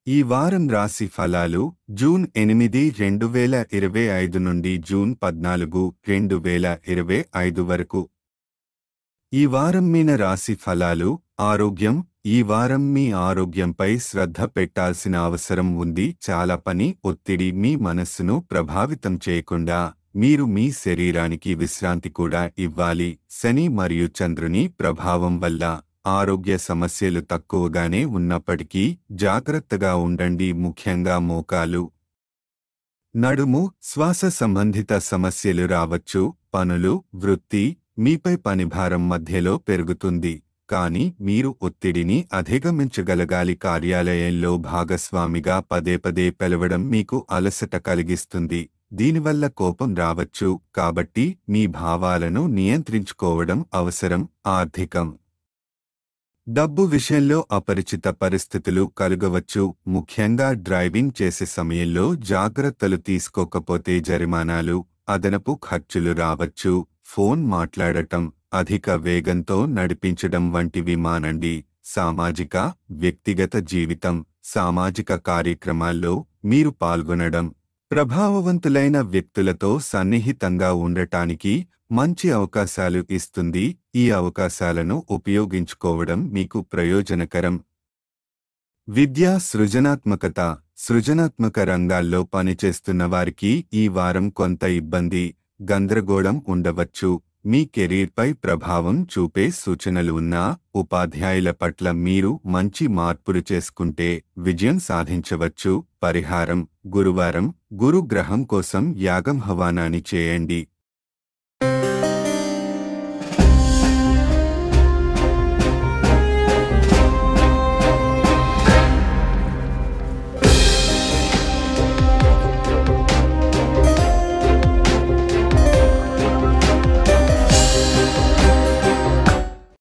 ఈ వారం రాశి ఫలాలు జూన్ 8, 2025 నుండి జూన్ 14, 2025 వరకు. ఈ వారం మీన రాశి ఫలాలు. ఆరోగ్యం. ఈ వారం మీ ఆరోగ్యంపై శ్రద్ధ పెట్టాల్సిన అవసరం ఉంది. చాలా పని ఒత్తిడి మీ మనస్సును ప్రభావితం చేయకుండా మీరు మీ శరీరానికి విశ్రాంతి కూడా ఇవ్వాలి. శని మరియు చంద్రుని ప్రభావం వల్ల ఆరోగ్య సమస్యలు తక్కువగానే ఉన్నప్పటికీ జాగ్రత్తగా ఉండండి. ముఖ్యంగా మోకాలు, నడుము, శ్వాస సంబంధిత సమస్యలు రావచ్చు. పనులు, వృత్తి, మీపై పనిభారం మధ్యలో పెరుగుతుంది. కానీ మీరు ఒత్తిడిని అధిగమించగలగాలి. కార్యాలయంలో భాగస్వామిగా పదే పదే పిలవడం మీకు అలసట కలిగిస్తుంది. దీనివల్ల కోపం రావచ్చు. కాబట్టి మీ భావాలను నియంత్రించుకోవడం అవసరం. ఆర్థికం. డబ్బు విషయంలో అపరిచిత పరిస్థితులు కలుగవచ్చు. ముఖ్యంగా డ్రైవింగ్ చేసే సమయంలో జాగ్రత్తలు తీసుకోకపోతే జరిమానాలు, అదనపు ఖర్చులు రావచ్చు. ఫోన్ మాట్లాడటం, అధిక వేగంతో నడిపించడం వంటివి మానండి. సామాజిక, వ్యక్తిగత జీవితం. సామాజిక కార్యక్రమాల్లో మీరు పాల్గొనడం, ప్రభావవంతులైన వ్యక్తులతో సన్నిహితంగా ఉండటానికి మంచి అవకాశాలు ఇస్తుంది. ఈ అవకాశాలను ఉపయోగించుకోవడం మీకు ప్రయోజనకరం. విద్య, సృజనాత్మకత. సృజనాత్మక రంగాల్లో పనిచేస్తున్న వారికి ఈ వారం కొంత ఇబ్బంది, గందరగోళం ఉండవచ్చు. మీ కెరీర్పై ప్రభావం చూపే సూచనలు ఉన్నా ఉపాధ్యాయుల పట్ల మీరు మంచి మార్పులు చేసుకుంటే విజయం సాధించవచ్చు. పరిహారం. గురువారం గురు గ్రహం కోసం యాగం హవానాన్ని చేయండి.